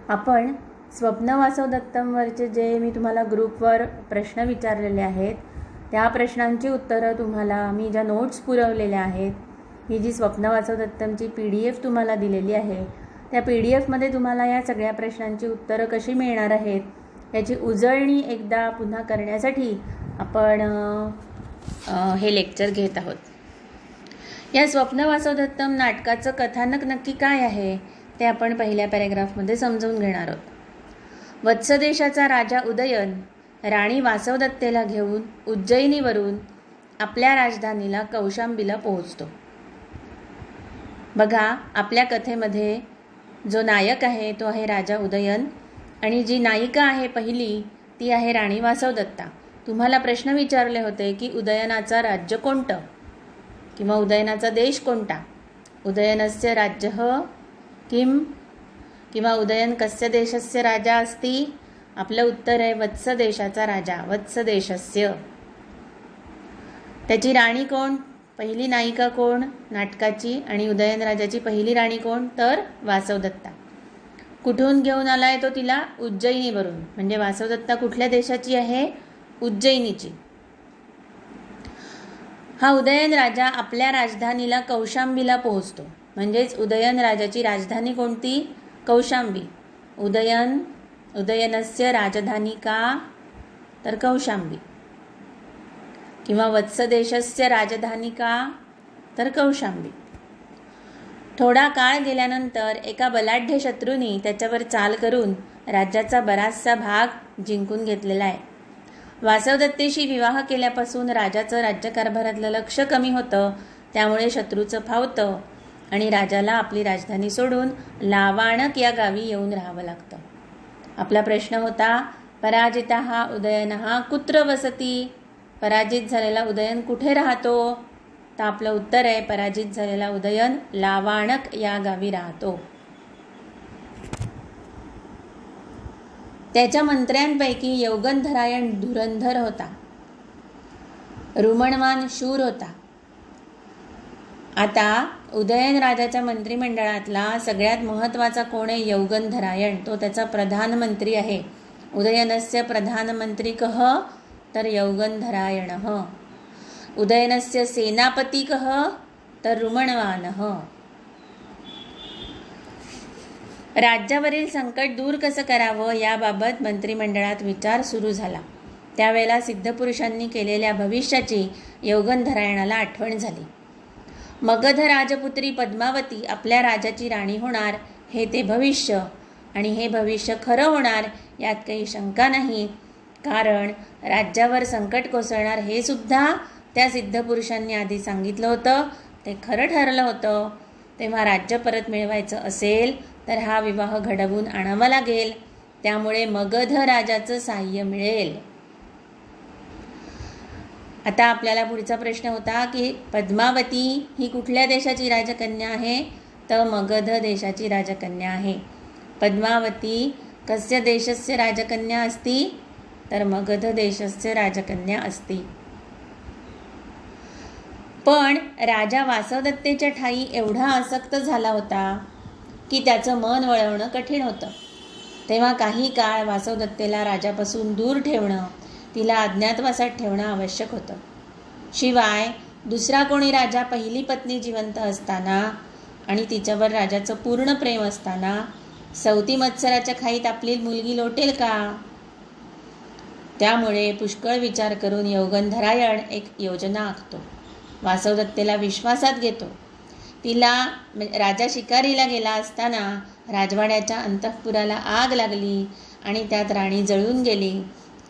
आपण स्वप्न वासव दत्तमवरचे जे मी तुम्हाला ग्रुपवर प्रश्न विचारलेले आहेत त्या प्रश्नांची उत्तरं तुम्हाला मी ज्या नोट्स पुरवलेल्या आहेत, ही जी स्वप्न वासव दत्तमची PDF तुम्हाला दिलेली आहे, त्या PDF मध्ये तुम्हाला या सगळ्या प्रश्नांची उत्तरं कशी मिळणार आहेत याची उजळणी एकदा पुन्हा करण्यासाठी आपण हे लेक्चर घेत आहोत. या स्वप्न वासव दत्तम नाटकाचं कथानक नक्की काय आहे ते आपण पहिल्या पॅरेग्राफमध्ये समजून घेणार आहोत. वत्सदेशाचा राजा उदयन राणी वासवदत्तेला घेऊन उज्जैनीवरून आपल्या राजधानीला कौशांबीला पोहोचतो. बघा, आपल्या कथेमध्ये जो नायक आहे तो आहे राजा उदयन आणि जी नायिका आहे पहिली ती आहे राणी वासवदत्ता. तुम्हाला प्रश्न विचारले होते की उदयनाचा राज्य कोणतं किंवा उदयनाचा देश कोणता. उदयनस्य राज्यः किम किंवा उदयन कस्य देशस्य राजा अस्ति. आपलं उत्तर आहे वत्सदेशाचा राजा, वत्सदेशस्य. त्याची राणी कोण, पहिली नायिका कोण नाटकाची आणि उदयनराजाची पहिली राणी कोण, तर वासवदत्ता. कुठून घेऊन आलाय तो तिला, उज्जैनीवरून. म्हणजे वासवदत्ता कुठल्या देशाची आहे, उज्जैनीची. हा उदयन राजा आपल्या राजधानीला कौशांबीला पोहोचतो. म्हणजेच उदयन राजाची राजधानी कोणती, कौशांबी. उदयनस्य राजधानी का, तर कौशांबी. किंवा वत्सदेशस्य राजधानी का, तर कौशांबी. थोडा काळ गेल्यानंतर एका बलाढ्य शत्रूंनी त्याच्यावर चाल करून राज्याचा बराचसा भाग जिंकून घेतलेला आहे. वासवदत्तेशी विवाह केल्यापासून राजाचं राज्यकारभारातलं लक्ष कमी होतं, त्यामुळे शत्रूचं फावतं आणि राजाला आपली राजधानी सोडून लावाणक या गावी येऊन राहावं लागतं. आपला प्रश्न होता, पराजिता उदयनः कुत्र वसती. पराजित झालेला उदयन कुठे राहतो, तर आपलं उत्तर आहे पराजित झालेला उदयन लावाणक या गावी राहतो. त्याच्या मंत्र्यांपैकी यौगंधरायण धुरंधर होता, रुमणवान शूर होता. आता उदयन राजाच्या मंत्रिमंडळातला सगळ्यात महत्त्वाचा कोण आहे, यौगंधरायण. तो त्याचा प्रधानमंत्री आहे. उदयनस्य प्रधानमंत्री कः, तर यौगंधरायणः. उदयनस्य सेनापती कः, तर रुमणवानः. राज्यावरील संकट दूर कसं करावं याबाबत मंत्रिमंडळात विचार सुरू झाला. त्यावेळेला सिद्धपुरुषांनी केलेल्या भविष्याची यौगंधरायणाला आठवण झाली. मगध राजपुत्री पद्मावती आपल्या राजाची राणी होणार हे ते भविष्य, आणि हे भविष्य खरं होणार यात काही शंका नाही. कारण राज्यावर संकट कोसळणार हे सुद्धा त्या सिद्धपुरुषांनी आधी सांगितलं होतं, ते खरं ठरलं होतं. तेव्हा राज्य परत मिळवायचं असेल तर हा विवाह घडवून आणावा लागेल. त्यामुळे मगध राजाचं साह्य मिळेल. आता आपल्याला पुढचा प्रश्न होता की पद्मावती ही कुठल्या देशाची राजकन्या आहे, तर मगध देशाची राजकन्या आहे. पद्मावती कस्य देशस्य राजकन्या अस्ति, तर मगध देशस्य राजकन्या अस्ति. पण राजा वासवदत्तेच्या ठायी एवढा आसक्त झाला होता की त्याचं मन वळवणं कठीण होतं. तेव्हा काही काळ वासवदत्तेला राजापासून दूर ठेवणं, तिला अज्ञातवासात ठेवणं आवश्यक होतं. शिवाय दुसरा कोणी राजा पहिली पत्नी जिवंत असताना आणि तिच्यावर राजाचं पूर्ण प्रेम असताना सवती मत्सराच्या खाईत आपली मुलगी लोटेल का. त्यामुळे पुष्कळ विचार करून यौगंधरायण एक योजना आखतो. वासवदत्तेला विश्वासात घेतो. तिला राजा शिकारीला गेला असताना राजवाड्याच्या अंतःपुराला आग लागली आणि त्यात राणी जळून गेली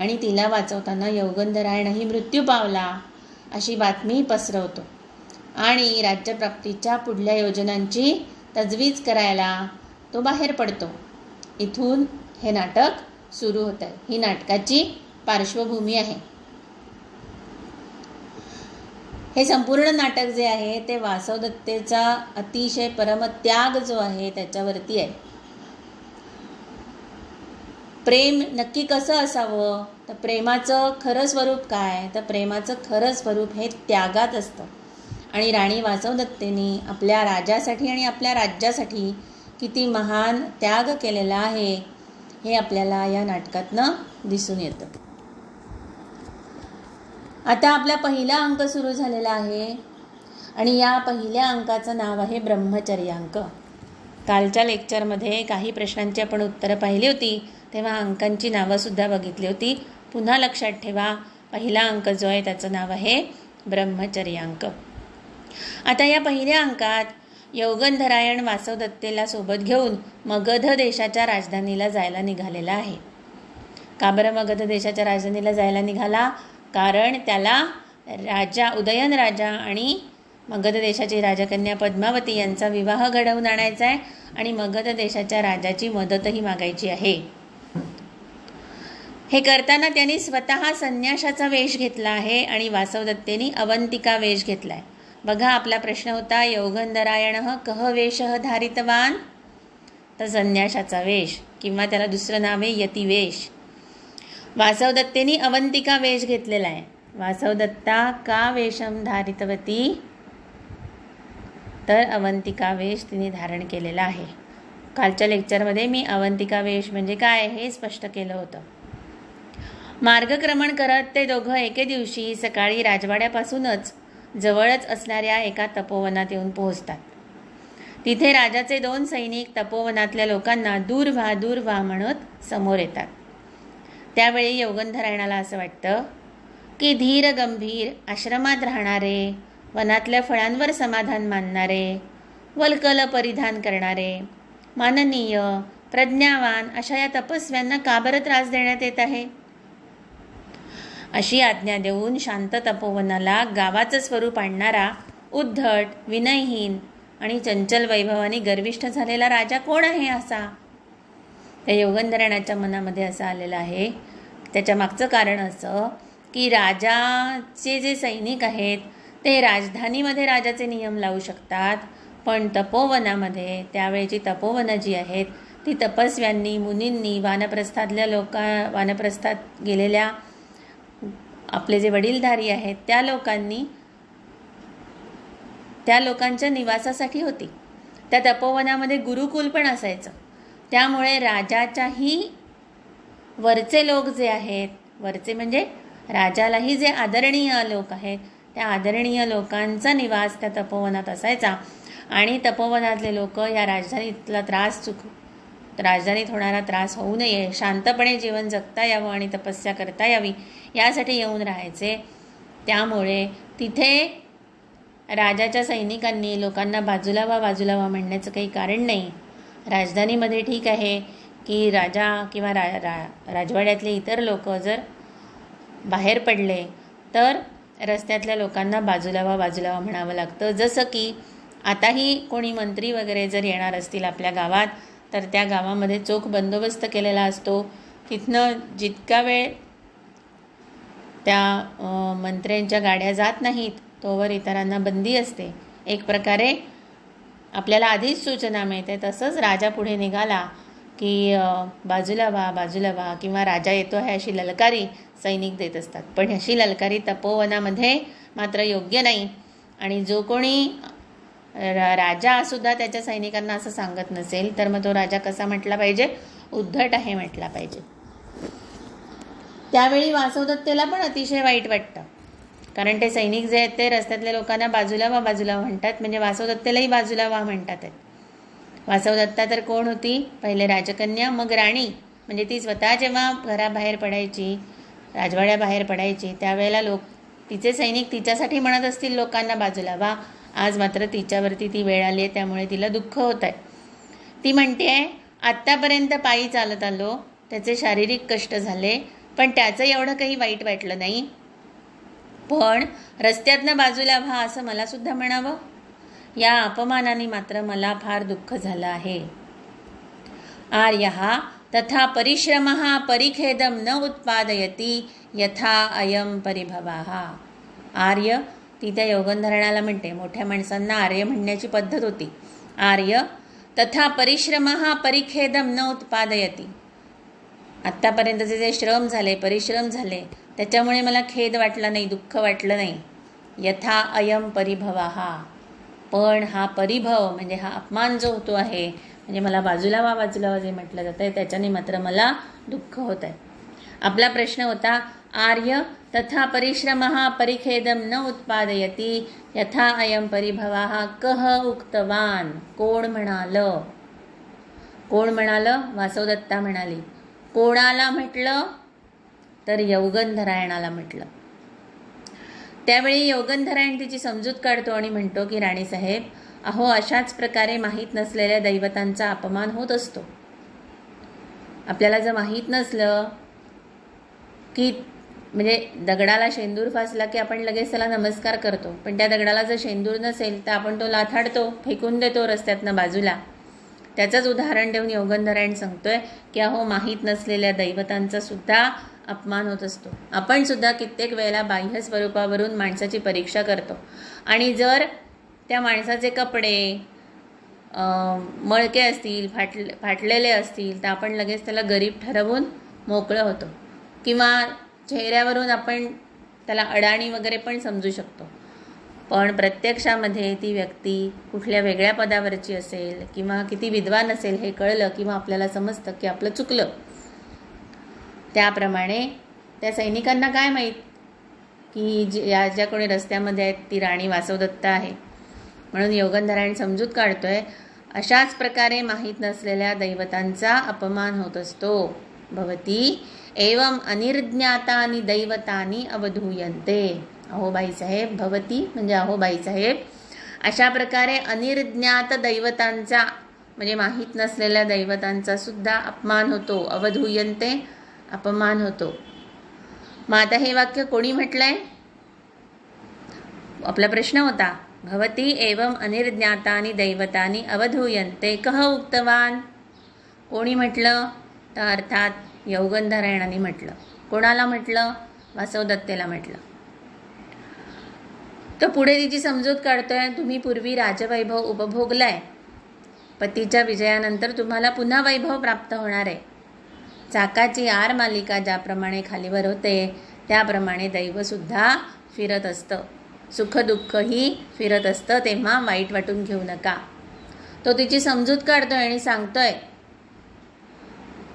आणि तिला वाचवताना यौगंधरायणही मृत्यू पावला अशी बातमी पसरवतो आणि राज्यप्राप्तीच्या पुढल्या योजनांची तजवीज करायला तो बाहेर पडतो. इथून हे नाटक सुरू होतं. ही नाटकाची पार्श्वभूमी आहे. हे संपूर्ण नाटक जे आहे ते वासवदत्तेचा अतिशय परमत्याग जो आहे त्याच्यावरती आहे. प्रेम नक्की कसं असावं, तर प्रेमाचं खरं स्वरूप काय, तर प्रेमाचं खरं स्वरूप हे त्यागात असतं. आणि राणी वासवदत्तेने आपल्या राजासाठी आणि आपल्या राज्यासाठी किती महान त्याग केलेला आहे हे आपल्याला या नाटकातनं दिसून येतं. आता आपला पहिला अंक सुरू झालेला आहे आणि या पहिल्या अंकाचं नाव आहे ब्रह्मचर्यांक. कालच्या लेक्चरमध्ये काही प्रश्नांची आपण उत्तरं पाहिली होती, तेव्हा अंकांची नावंसुद्धा बघितली होती. पुन्हा लक्षात ठेवा, पहिला अंक जो आहे त्याचं नाव आहे ब्रह्मचर्यांक. आता या पहिल्या अंकात यौगंधरायण वासवदत्तेला सोबत घेऊन मगध देशाच्या राजधानीला जायला निघालेला आहे. का बरं मगध देशाच्या राजधानीला जायला निघाला? कारण त्याला राजा उदयन राजा आणि मगध देशाची राजकन्या पद्मावती यांचा विवाह घडवून आणायचा आहे आणि मगध देशाच्या राजाची मदतही मागायची आहे. हे करताना त्यांनी स्वतः संन्याशाचा वेश घेतला आहे आणि वासवदत्तेनी अवंतिका वेश घेतला आहे. बघा, आपला प्रश्न होता यौगंधरायण कह वेश धारितवान, तर संन्याशाचा वेश किंवा त्याला दुसरं नाव आहे यतिवेश. वासवदत्तेनी अवंतिका वेश घेतलेला आहे. वासवदत्ता का वेशम धारितवती, तर अवंतिका वेश तिने धारण केलेला आहे. कालच्या लेक्चरमध्ये मी अवंतिका वेश म्हणजे काय हे स्पष्ट केलं होतं. मार्गक्रमण करत ते दोघं एके दिवशी सकाळी राजवाड्यापासूनच जवळच असणाऱ्या एका तपोवनात येऊन पोहोचतात. तिथे राजाचे 2 सैनिक तपोवनातल्या लोकांना दूर व्हा म्हणत समोर येतात. त्यावेळी यौगंधरायणाला असं वाटतं की धीर गंभीर आश्रमात राहणारे, वनातल्या फळांवर समाधान मानणारे, वल्कल परिधान करणारे, माननीय प्रज्ञावान अशा या तपस्व्यांना का बरं त्रास देण्यात येत आहे. अशी आज्ञा देऊन शांत तपोवनाला गावाचं स्वरूप आणणारा उद्धट, विनयहीन आणि चंचल वैभवाने गर्विष्ठ झालेला राजा कोण आहे असा? त्या यौगंधरायणाच्या मनामध्ये असं आलेलं आहे. त्याच्या मागचं कारण असं की राजाचे जे सैनिक आहेत ते राजधानीमध्ये राजाचे नियम लावू शकतात, पण तपोवनामध्ये त्यावेळेची तपोवनं जी आहेत ती तपस्व्यांनी, मुनींनी, वानप्रस्थात गेलेल्या आपले जे वडीलधारी आहेत त्या लोकांच्या निवासासाठी होती. त्या तपोवनामध्ये गुरुकुल पण असायचं. त्यामुळे राजाच्याही वरचे लोक जे आहेत, वरचे म्हणजे राजालाही जे आदरणीय लोक आहेत, त्या आदरणीय लोकांचा निवास त्या तपोवनात असायचा आणि तपोवनातले लोक या राजधानीत होणारा त्रास होऊ नये, शांतपणे जीवन जगता यावं आणि तपस्या करता यावी यासाठी येऊन राहायचे. त्यामुळे तिथे राजाच्या सैनिकांनी लोकांना बाजूला व्हा म्हणण्याचं काही कारण नाही. राजधानीमध्ये ठीक आहे की राजा किंवा राजवाड्यातले इतर लोक जर बाहेर पडले तर रस्त्यातल्या लोकांना बाजूला व्हा म्हणावं लागतं. जसं की आताही कोणी मंत्री वगैरे जर येणार असतील आपल्या गावात तर त्या गावामध्ये चोख बंदोबस्त केलेला असतो. तिथनं जितका वेळ त्या मंत्र्यांच्या गाड्या जात नाहीत तोवर इतरांना बंदी असते. एक प्रकारे आपल्याला आधीच सूचना मिळते. तसंच राजा पुढे निघाला की बाजूला व्हा किंवा राजा येतो आहे अशी ललकारी सैनिक देत असतात. पण अशी ललकारी तपोवनामध्ये मात्र योग्य नाही. आणि जो कोणी राजासुद्धा त्याच्या सैनिकांना असं सांगत नसेल तर मग तो राजा कसा म्हटला पाहिजे? उद्धट आहे म्हटला पाहिजे. त्यावेळी वासवदत्तेला पण अतिशय वाईट वाटतं, कारण ते सैनिक जे आहेत ते रस्त्यातल्या लोकांना बाजूला व्हा म्हणतात, म्हणजे वासवदत्तेलाही बाजूला व्हा म्हणतात. वासवदत्ता तर कोण होती? पहिले राजकन्या, मग राणी. म्हणजे ती स्वतः जेव्हा घराबाहेर पडायची, राजवाड्याबाहेर पडायची, त्यावेळेला तिचे सैनिक तिच्यासाठी म्हणत असतील लोकांना बाजूला व्हा. आज मात्र तिच्यावरती ती वेळ आली आहे, त्यामुळे तिला दुःख होत आहे. ती म्हणते आहे, आत्तापर्यंत पायी चालत आलो, त्याचे शारीरिक कष्ट झाले, पण त्याचं एवढं काही वाईट वाटलं नाही, पण रस्त्यातनं बाजूला व्हा असं मला सुद्धा म्हणावं, या अपमानाने मात्र मला फार दुःख झालं आहे. आर्यः तथा परिश्रमः परिखेदं न उत्पादयति यथा अयम परिभवः. आर्य ती त्या यौगंधरायणाला म्हणते. मोठ्या माणसांना आर्य म्हणण्याची पद्धत होती. आर्य तथा परिश्रमः परिखेदं न उत्पादयति. आत्तापर्यंतचे जे श्रम झाले, परिश्रम झाले, त्याच्यामुळे मला खेद वाटला नाही, दुःख वाटलं नाही. यथा अयम परिभवः. पण हा परिभव म्हणजे हा अपमान जो होतो आहे म्हणजे मला बाजूला व्हा जे म्हटलं जातं आहे त्याच्याने मात्र मला दुःख होत आहे. आपला प्रश्न होता, आर्य तथा परिश्रमः परिखेदम न उत्पादयती यथा अयम परिभवाः कह उक्तवान. कोण म्हणालं? कोण म्हणालं? वासवदत्ता म्हणाली. कोणाला म्हटलं? तर यौगंधरायणाला म्हटलं. त्यावेळी यौगंधरायण तिची समजूत काढतो आणि म्हणतो की राणीसाहेब, अहो अशाच प्रकारे माहीत नसलेल्या दैवतांचा अपमान होत असतो. आपल्याला जर माहीत नसलं की म्हणजे दगडाला शेंदूर फासला की आपण लगेच त्याला नमस्कार करतो, पण त्या दगडाला जर शेंदूर नसेल तर आपण तो लाथाडतो, फेकून देतो रस्त्यातनं बाजूला. त्याचंच उदाहरण देऊन यौगंधरायण सांगतोय की अहो माहीत नसलेल्या दैवतांचा सुद्धा अपमान होत असतो. आपण सुद्धा कित्येक वेळेला बाह्य स्वरूपावरून माणसाची परीक्षा करतो आणि जर त्या माणसाचे कपडे मळके असतील, फाटलेले असतील तर आपण लगेच त्याला गरीब ठरवून मोकळं होतो, किंवा चेहऱ्यावरून आपण त्याला अडाणी वगैरे पण समजू शकतो. पण प्रत्यक्षामध्ये ती व्यक्ती कुठल्या वेगळ्या पदावरची असेल किंवा किती विद्वान असेल हे कळलं किंवा आपल्याला समजतं की आपलं चुकलं. त्याप्रमाणे त्या सैनिकांना काय माहीत की ज्या कोणी रस्त्यामध्ये आहेत ती राणी वासवदत्ता आहे. म्हणून यौगंधरायण समजूत काढतोय, अशाच प्रकारे माहीत नसलेल्या दैवतांचा अपमान होत असतो. भवती एवं अनिर्ज्ञातानि दैवतानि अवधूयन्ते. अहो बाईसाहेब, भवती म्हणजे अहो बाईसाहेब, अशा प्रकारे अनिर्ज्ञात दैवतांचा म्हणजे माहीत नसलेल्या दैवतांचा सुद्धा अपमान होतो. अवधूयन्ते, अपमान होतो. मग आता हे वाक्य कोणी म्हटलंय? आपला प्रश्न होता, भवती एवं अनिर्ज्ञातानि दैवतानि अवधूयन्ते कह उक्तवान. कोणी म्हटलं? तर अर्थात यौगंधरायणाने म्हटलं. कोणाला म्हटलं? वासवदत्तेला म्हटलं. तो पुढे तिची समजूत काढतोय, तुम्ही पूर्वी राजवैभव उपभोगलाय, पतीच्या विजयानंतर तुम्हाला पुन्हा वैभव प्राप्त होणार आहे. चाकाची आर मालिका ज्याप्रमाणे खालीवर होते त्याप्रमाणे दैवसुद्धा फिरत असतं, सुखदुःखही फिरत असतं, तेव्हा वाईट वाटून घेऊ नका. तो तिची समजूत काढतोय आणि सांगतोय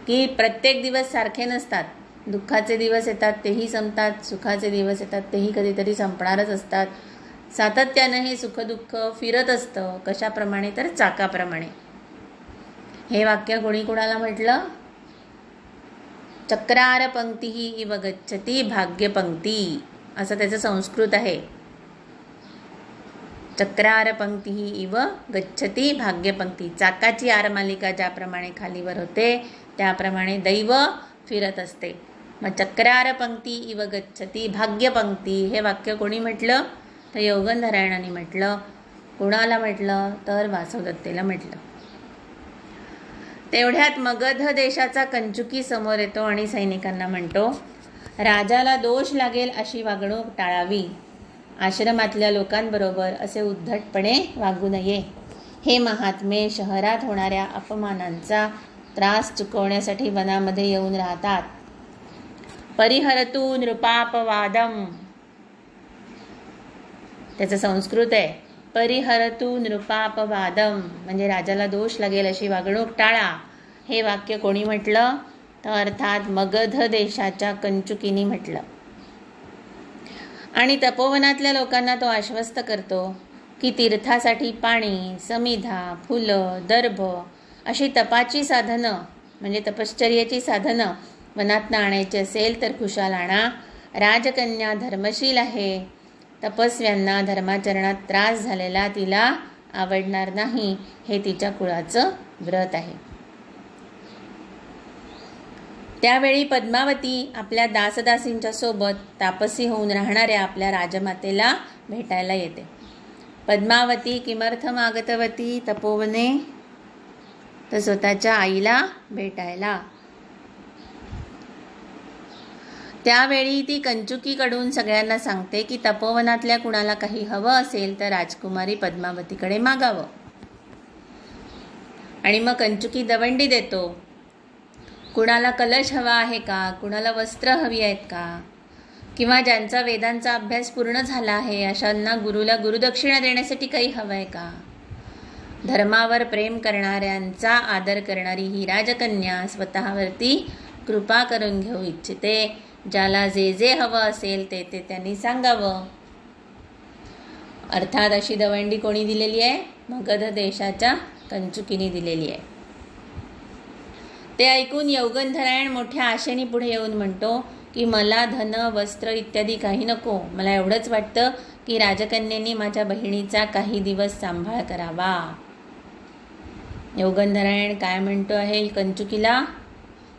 की प्रत्येक दिवस सारखे नसतात. दुःखाचे दिवस येतात तेही संपतात, सुखाचे दिवस येतात तेही कधीतरी संपणारच असतात. सातत्यानं हे सुखदुःख फिरत असतं. कशाप्रमाणे? तर चाकाप्रमाणे. हे वाक्य कोणी कोणाला म्हटलं? चक्रार पंक्तीही इव गच्छती भाग्यपंक्ती असं त्याचं संस्कृत आहे. चक्रार पंक्तीही इव गच्छती भाग्यपंक्ती. चाकाची आरमालिका ज्याप्रमाणे खालीवर होते त्याप्रमाणे दैव फिरत असते. मग चक्रार पंक्ती इव गच्छती भाग्यपंक्ती हे वाक्य कोणी म्हटलं? तर यौगंधरायणाने म्हटलं. कोणाला म्हटलं? तर वासवदत्तेला म्हटलं. तेवढ्यात मगध देशाचा कंचुकी समोर येतो आणि सैनिकांना म्हणतो, राजाला दोष लागेल अशी वागणूक टाळावी. आश्रमातल्या लोकांबरोबर असे उद्धटपणे वागू नये. हे महात्मे शहरात होणाऱ्या अपमानांचा त्रास चुकवण्यासाठी वनामध्ये येऊन राहतात. परिहरतु नृपापवादम, त्याचं संस्कृत आहे. परिहरतु नृपापवादम म्हणजे राजाला दोष लागेल अशी वागणूक टाळा. हे वाक्य कोणी म्हटलं? तर अर्थात मगध देशाच्या कंचुकीनी म्हटलं. आणि तपोवनातल्या लोकांना तो आश्वस्त करतो की तीर्थासाठी पाणी, समिधा, फुलं, दर्भ अशी तपाची साधनं म्हणजे तपश्चर्याची साधनं वनातनं आणायची असेल तर खुशाल आणा. राजकन्या धर्मशील आहे. तपस्व्यांना धर्माचरणात त्रास झालेला तिला आवडणार नाही. हे तिच्या कुळाचं व्रत आहे. त्यावेळी पद्मावती आपल्या दासदासींच्या सोबत तापसी होऊन राहणाऱ्या आपल्या राजमातेला भेटायला येते. पद्मावती किमर्थम आगतवती तपोवने? तर स्वतःच्या आईला भेटायला. त्यावेळी ती कंचुकीकडून सगळ्यांना सांगते की तपोवनातल्या कुणाला काही हवं असेल तर राजकुमारी पद्मावतीकडे मागावं. आणि मग कंचुकी दवंडी देतो. कुणाला कलश हवा आहे का? कुणाला वस्त्र हवी आहेत का? किंवा ज्यांचा वेदांचा अभ्यास पूर्ण झाला आहे अशांना गुरुला गुरुदक्षिणा देण्यासाठी काही हवं आहे का? धर्मावर प्रेम करणाऱ्यांचा आदर करणारी ही राजकन्या स्वतःवरती कृपा करून घेऊ इच्छिते. ज्याला जे जे हवं असेल ते ते त्यांनी सांगावं. अर्थात अशी दवंडी कोणी दिलेली आहे? मगध देशाच्या कंचुकीने दिलेली आहे. ते ऐकून यौगंधरायण मोठ्या आशेने पुढे येऊन म्हणतो की मला धन वस्त्र इत्यादी काही नको. मला एवढंच वाटतं की राजकन्येने माझ्या बहिणीचा काही दिवस सांभाळ करावा. यौगंधरायण काय म्हणतो आहे कंचुकीला?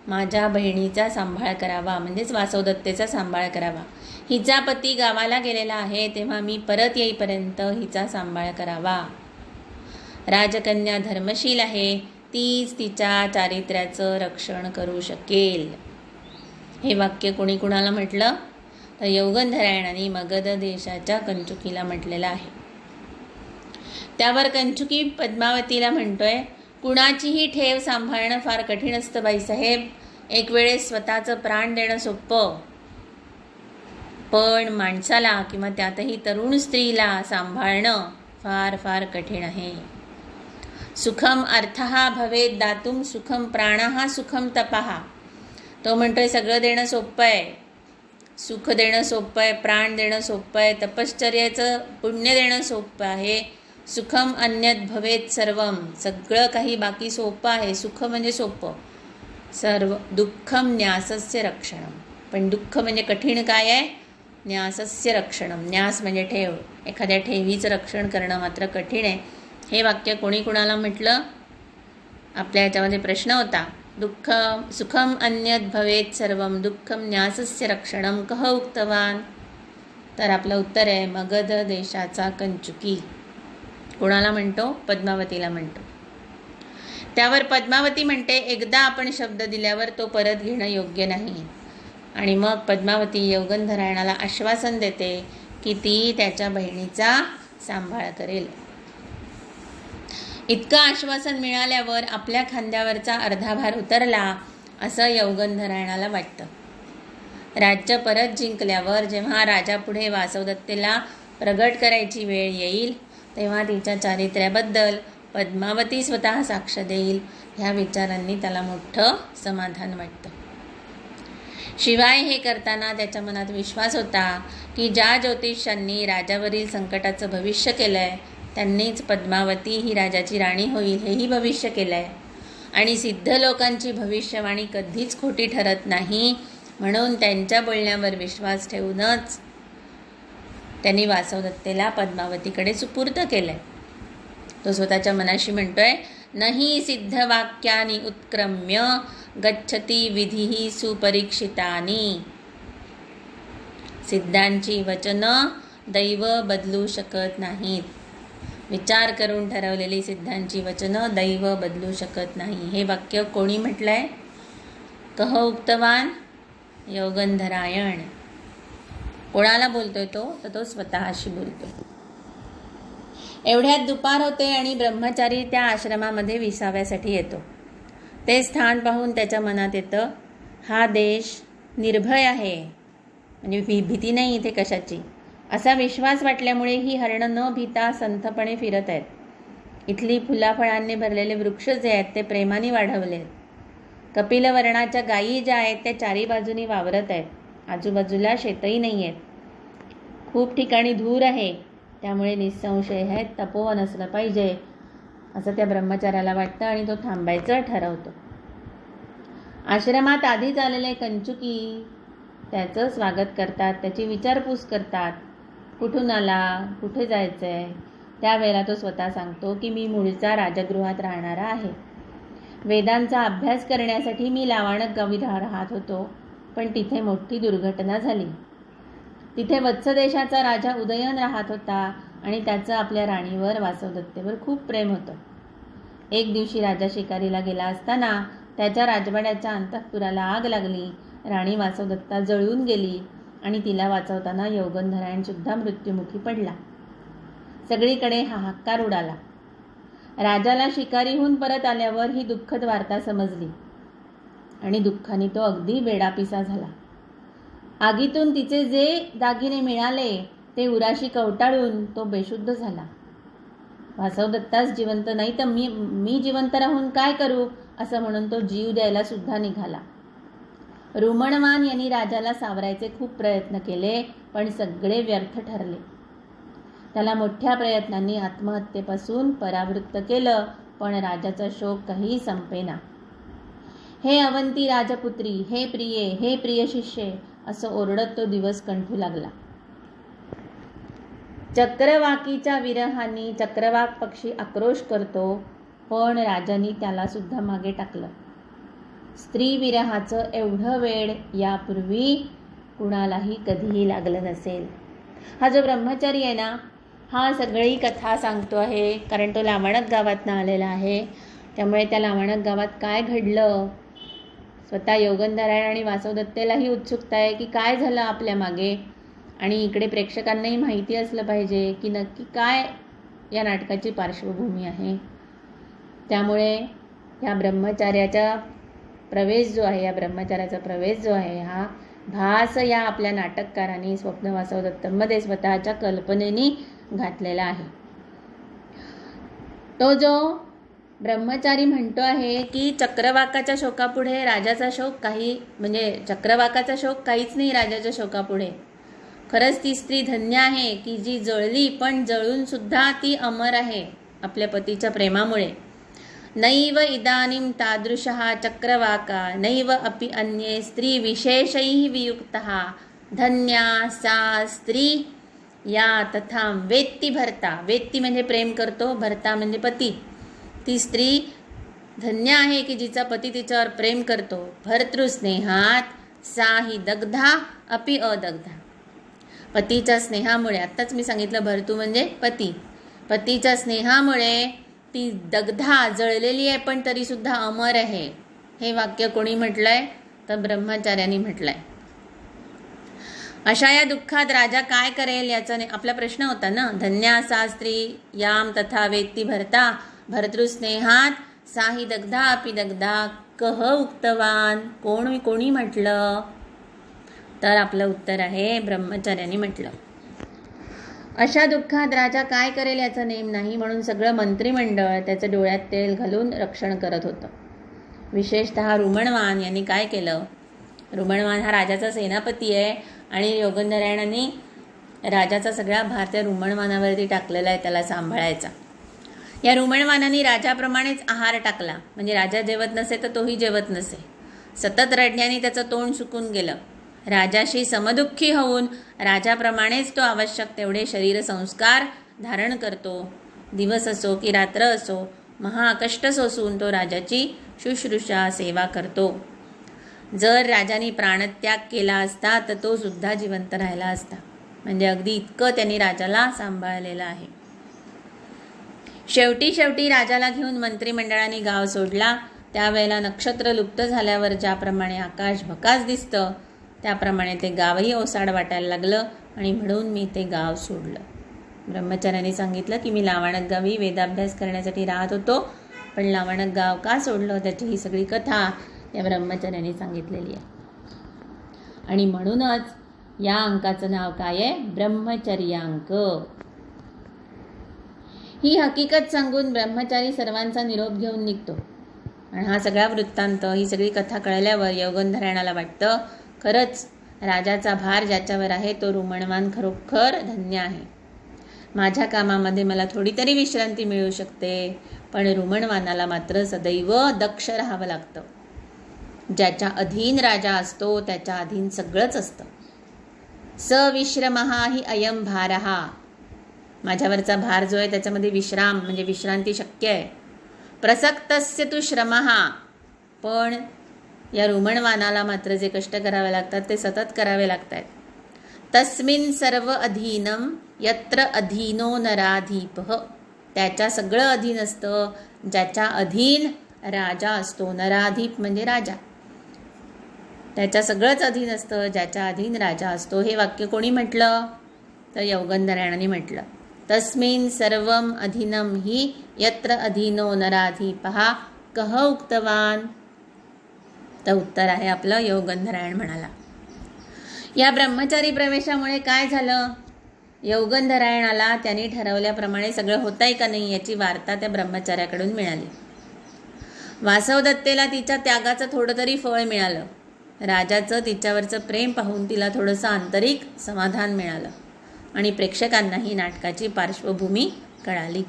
माझ्या बहिणीचा सांभाळ करावा, म्हणजेच वासवदत्तेचा सांभाळ करावा. हिचा पती गावाला गेलेला आहे, तेव्हा मी परत येईपर्यंत हिचा सांभाळ करावा. राजकन्या धर्मशील आहे, तीच तिच्या चारित्र्याचं रक्षण करू शकेल. हे वाक्य कोणी कुणाला म्हटलं? तर यौगंधरायणाने मगध देशाच्या कंचुकीला म्हटलेलं आहे. त्यावर कंचुकी पद्मावतीला म्हणतोय, कुणाचीही ठेव सांभाळणं फार कठीण असतं बाईसाहेब. एक वेळेस स्वतःचं प्राण देणं सोपं, पण माणसाला किंवा त्यातही तरुण स्त्रीला सांभाळणं फार फार कठीण आहे. सुखम अर्थहा भवेत दातुम सुखम प्राणहा सुखम तपहा. तो म्हणतोय सगळं देणं सोपं आहे, सुख देणं सोपं आहे, प्राण देणं सोपं आहे, तपश्चर्याचं पुण्य देणं सोपं आहे. सुखम अन्यत भवेत सर्वम, सगळं काही बाकी सोपं आहे. सुख म्हणजे सोपं सर्व. दुःखम न्यासस्य रक्षणम, पण दुःख म्हणजे कठीण काय आहे? न्यासस्य रक्षणम. न्यास म्हणजे ठेव, एखाद्या ठेवीचं रक्षण करणं मात्र कठीण आहे. हे वाक्य कोणी कुणाला म्हटलं? आपल्या याच्यामध्ये प्रश्न होता, दुःख सुखम अन्यत भवेत सर्वम दुःखम न्यासस्य रक्षणम कह उक्तवान. तर आपलं उत्तर आहे मगध देशाचा कंचुकी. कोणाला म्हणतो? पद्मावतीला म्हणतो. त्यावर पद्मावती म्हणते, एकदा आपण शब्द दिल्यावर तो परत घेणं योग्य नाही. आणि मग पद्मावती यौगंधरायणाला आश्वासन देते की ती त्याच्या बहिणीचा सांभाळ करेल. इतकं आश्वासन मिळाल्यावर आपल्या खांद्यावरचा अर्धा भार उतरला असं यौगंधरायणाला वाटतं. राज्य परत जिंकल्यावर जेव्हा राजापुढे वासवदत्तेला प्रगट करायची वेळ येईल तेव्हा तिच्या चारित्र्याबद्दल पद्मावती स्वतः साक्ष देईल, ह्या विचारांनी त्याला मोठं समाधान वाटतं. शिवाय हे करताना त्याच्या मनात विश्वास होता की ज्या ज्योतिषांनी राजावरील संकटाचं भविष्य केलं आहे त्यांनीच पद्मावती ही राजाची राणी होईल हेही भविष्य केलं आहे. आणि सिद्ध लोकांची भविष्यवाणी कधीच खोटी ठरत नाही, म्हणून त्यांच्या बोलण्यावर विश्वास ठेवूनच त्यांनी वासवदत्तेला पद्मावतीकडे सुपूर्द केलंय. तो स्वतःच्या मनाशी म्हणतोय, नहि सिद्ध वाक्यानी उत्क्रम्य गच्छती विधीही सुपरीक्षितानी. सिद्धांची वचनं दैव बदलू शकत नाहीत. विचार करून ठरवलेली सिद्धांची वचनं दैव बदलू शकत नाही. हे वाक्य कोणी म्हटलंय? कह उक्तवान? यौगंधरायण. कोणाला बोलतोय तो? तर तो स्वतःशी बोलतोय. एवढ्यात दुपार होते आणि ब्रह्मचारी त्या आश्रमामध्ये विसाव्यासाठी येतो. ते स्थान पाहून त्याच्या मनात येतं, हा देश निर्भय आहे, म्हणजे भीती नाही इथे कशाची, असा विश्वास वाटल्यामुळे ही हरणं न भीता संथपणे फिरत आहेत. इथली फुलाफळांनी भरलेले वृक्ष जे आहेत ते प्रेमाने वाढवले आहेत. कपिलवर्णाच्या गायी ज्या आहेत त्या चारी बाजूनी वावरत आहेत. आजूबाजूला शेतही नाही आहेत. खूप ठिकाणी धूर आहे, त्यामुळे निसंशय हे तपोवन असलं पाहिजे असं त्या ब्रह्मचार्याला वाटतं आणि तो थांबायचं ठरवतो. आश्रमात आधीच आलेले कंचुकी त्याचं स्वागत करतात, त्याची विचारपूस करतात. कुठून आला, कुठे जायचं आहे? त्यावेळेला तो स्वतः सांगतो की मी मूळचा राजगृहात राहणारा आहे. वेदांचा अभ्यास करण्यासाठी मी लावाणक गावी राहत होतो, पण तिथे मोठी दुर्घटना झाली. तिथे वत्सदेशाचा राजा उदयन राहत होता आणि त्याचं आपल्या राणीवर वासवदत्तेवर खूप प्रेम होतं. एक दिवशी राजा शिकारीला गेला असताना त्याच्या राजवाड्याच्या अंतःपुराला आग लागली. राणी वासवदत्ता जळून गेली आणि तिला वाचवताना यौगंधरायणसुद्धा मृत्युमुखी पडला. सगळीकडे हाहाकार उडाला. राजाला शिकारीहून परत आल्यावर ही दुःखद वार्ता समजली आणि दुःखाने तो अगदी वेडापिसा झाला. आगीतून तिचे जे दागिने मिळाले ते उराशी कवटाळून तो बेशुद्ध झाला. वासवदत्ताच जिवंत नाही तर मी जिवंत राहून काय करू असं म्हणून तो जीव द्यायला सुद्धा निघाला. रुमणवान यांनी राजाला सावरायचे खूप प्रयत्न केले, पण सगळे व्यर्थ ठरले. त्याला मोठ्या प्रयत्नांनी आत्महत्येपासून परावृत्त केलं, पण राजाचा शोक काही संपेना. हे अवंती राजपुत्री, हे प्रिये, हे प्रिय शिष्ये असं ओरडत तो दिवस कंठू लागला. चक्रवाकीच्या विरहाने चक्रवाक पक्षी आक्रोश करतो, पण राजाने त्याला सुद्धा मागे टाकलं. स्त्री विरहाचं एवढं वेळ यापूर्वी कुणालाही कधीही लागलं नसेल. हा जो ब्रह्मचारी आहे ना, हा सगळी कथा सांगतो आहे, कारण तो लावणक गावातनं आलेला आहे. त्यामुळे त्या लावणक गावात काय घडलं, स्वतः योगंधरायण आणि वासवदत्तेलाही उत्सुकता आहे की काय झालं आपल्या मागे, आणि इकडे प्रेक्षकांनाही माहिती असलं पाहिजे की नक्की काय या नाटकाची पार्श्वभूमी आहे. त्यामुळे या ब्रह्मचार्याचा प्रवेश जो आहे, हा भास या आपल्या नाटककारांनी स्वप्न वासवदत्तमध्ये स्वतःच्या कल्पनेने घातलेला आहे. तो जो ब्रह्मचारी म्हणतो आहे की चक्रवाकाच्या शोकापुढे राजाचा शोक चक्रवाकाचा शोक काहीच नाही राजाच्या शोकापुढे. खरंच ती स्त्री धन्य आहे की जी जळली, पण जळून सुद्धा ती अमर आहे आपल्या पतीच्या प्रेमामुळे. नैव इदानीं तादृशः चक्रवाका नैव अपि अन्ये स्त्री विशेषैः वियुक्तः धन्या सा स्त्री या तथा वेत्ती भर्ता. वेत्ती म्हणजे प्रेम करतो, भर्ता म्हणजे पती. ती स्त्री धन्य आहे की जिचा पती तिच्यावर प्रेम करतो. भर्तृस्नेहात सा ही दग्धा अपि अदग्धा. पतीच्या स्नेहामुळे, आत्ताच मी सांगितलं भर्तू म्हणजे पती, पतीच्या स्नेहामुळे ती दग्धा जळलेली आहे, पण तरीसुद्धा अमर आहे. हे वाक्य कोणी म्हटलंय तर ब्रह्मचार्यांनी म्हटलंय. अशा या दुःखात राजा काय करेल याचा आपला प्रश्न होता ना. धन्या सा स्त्री याम तथा वेत्ती भरता भर्तृस्नेहात साही दग्धा अपि दग्धा कह उक्तवान. कोणी म्हटलं तर आपलं उत्तर आहे ब्रह्मचार्यांनी म्हटलं. अशा दुःखात राजा काय करेल याचा नेम नाही, म्हणून सगळं मंत्रिमंडळ त्याचं डोळ्यात तेल घालून रक्षण करत होतं. विशेषतः रुमणवान यांनी काय केलं. रुमणवान हा राजाचा सेनापती आहे आणि योगंधरायणांनी राजाचा सगळा भार त्या रुमणवानावरती टाकलेला आहे, त्याला सांभाळायचा. या रुमणवानाने राजाप्रमाणेच आहार टाकला, म्हणजे राजा जेवत नसे तर तोही जेवत नसे. सतत रडण्याने त्याचं तोंड सुकून गेलं. राजाशी समदुःखी होऊन राजाप्रमाणेच तो आवश्यक तेवढे शरीर संस्कार धारण करतो. दिवस असो की रात्र असो महाकष्ट सोसून तो राजाची शुश्रूषा सेवा करतो. जर राजाने प्राणत्याग केला असता तर तो सुद्धा जिवंत राहिला असता. म्हणजे अगदी इतकं त्यांनी राजाला सांभाळलेलं आहे. शेवटी राजाला घेऊन मंत्रिमंडळाने गाव सोडला. त्यावेळेला नक्षत्र लुप्त झाल्यावर ज्याप्रमाणे आकाश भकास दिसतं त्याप्रमाणे ते गावही ओसाड वाटायला लागलं, आणि म्हणून मी ते गाव सोडलं. ब्रह्मचार्यांनी सांगितलं की मी लावणक गावी वेदाभ्यास करण्यासाठी राहत होतो, पण लावणक गाव का सोडलं त्याची ही सगळी कथा या ब्रह्मचार्यांनी सांगितलेली आहे. आणि म्हणूनच या अंकाचं नाव काय आहे, ब्रह्मचर्यांक. ही हकीकत सांगून ब्रह्मचारी सर्वांचा निरोप घेऊन निघतो. आणि हा सगळा वृत्तांत, ही सगळी कथा कळल्यावर योगंधरायणाला वाटतं खरंच राजाचा भार ज्याच्यावर आहे तो रुमणवान खरोखर धन्य आहे. माझ्या कामामध्ये मला थोडी तरी विश्रांती मिळू शकते, पण रुमणवानाला मात्र सदैव दक्ष राहावं लागतं. ज्याच्या अधीन राजा असतो त्याच्या अधीन सगळंच असतं. सविश्रमहा ही अयम भारहा. माझ्यावरचा भार जो आहे त्याच्यामध्ये विश्राम म्हणजे विश्रांती शक्य आहे. प्रसक्तस्य तु श्रमहा. पण या रुमणवानाला मात्र जे कष्ट करावे लागतात ते सतत करावे लागतात. तस्मिन् सर्व अधीनम यत्र अधीनो नराधीपः. त्याच्या सगळं अधीन असतं ज्याच्या अधीन राजा असतो. नराधीप म्हणजे राजा. त्याच्या सगळंच अधीन असतं ज्याच्या अधीन राजा असतो. हे वाक्य कोणी म्हटलं तर योगंधरायणाने म्हटलं. तस्मिन् सर्वम अधीनम हि यत्र अधीनो नराधीपः कह उक्तवान. तर उत्तर आहे आपलं योगंधरायण म्हणाला. या ब्रह्मचारी प्रवेशामुळे काय झालं यौगंधरायणाला त्यांनी ठरवल्याप्रमाणे सगळं होतंय का नाही याची वार्ता त्या ब्रह्मचार्याकडून मिळाली. वासवदत्तेला तिच्या त्यागाचं थोडं तरी फळ मिळालं. राजाचं तिच्यावरचं प्रेम पाहून तिला थोडंसं आंतरिक समाधान मिळालं आणि प्रेक्षकांनाही नाटकाची पार्श्वभूमी कळाली.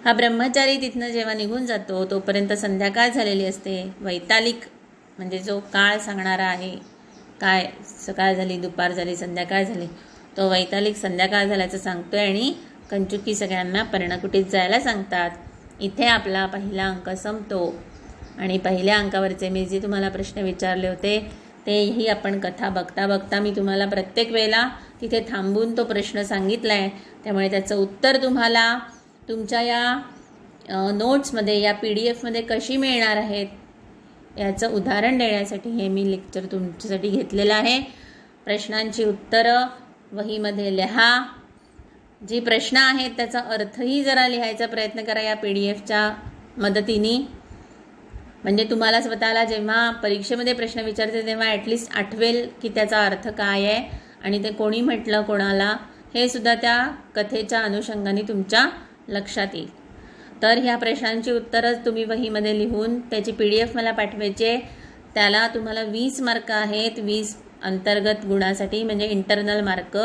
हा ब्रह्मचारी तिथनं जेव्हा निघून जातो तोपर्यंत संध्याकाळ झालेली असते. वैतालिक म्हणजे जो काळ सांगणारा आहे, काय सकाळ झाली, दुपार झाली, संध्याकाळ झाली, तो वैतालिक संध्याकाळ झाल्याचं सांगतोय आणि कंचुकी सगळ्यांना पर्णकुटीत जायला सांगतात. इथे आपला पहिला अंक संपतो आणि पहिल्या अंकावरचे मी जे तुम्हाला प्रश्न विचारले होते तेही आपण कथा बघता बघता मी तुम्हाला प्रत्येक वेळेला तिथे थांबून तो प्रश्न सांगितला आहे. त्यामुळे त्याचं उत्तर तुम्हाला तुमच्या या नोट्समध्ये, या PDF मध्ये कशी मिळणार आहेत याचं उदाहरण देण्यासाठी हे मी लेक्चर तुमच्यासाठी घेतलेलं आहे. प्रश्नांची उत्तरं वहीमध्ये लिहा. जी प्रश्न आहेत त्याचा अर्थही जरा लिहायचा प्रयत्न करा या PDF च्या मदतीने. म्हणजे तुम्हाला स्वतःला जेव्हा परीक्षेमध्ये प्रश्न विचारते तेव्हा ॲटलिस्ट आठवेल की त्याचा अर्थ काय आहे आणि ते कोणी म्हटलं कोणाला, हे सुद्धा त्या कथेच्या अनुषंगाने तुमच्या लक्षात येईल. तर ह्या प्रश्नांची उत्तरं तुम्ही वहीमध्ये लिहून त्याची PDF मला पाठवायची आहे. त्याला तुम्हाला 20 मार्क आहेत, 20 अंतर्गत गुणासाठी म्हणजे इंटरनल मार्क.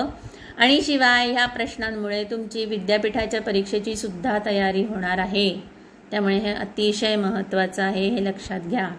आणि शिवाय ह्या प्रश्नांमुळे तुमची विद्यापीठाच्या परीक्षेची सुद्धा तयारी होणार आहे. त्यामुळे हे अतिशय महत्त्वाचं आहे, हे लक्षात घ्या.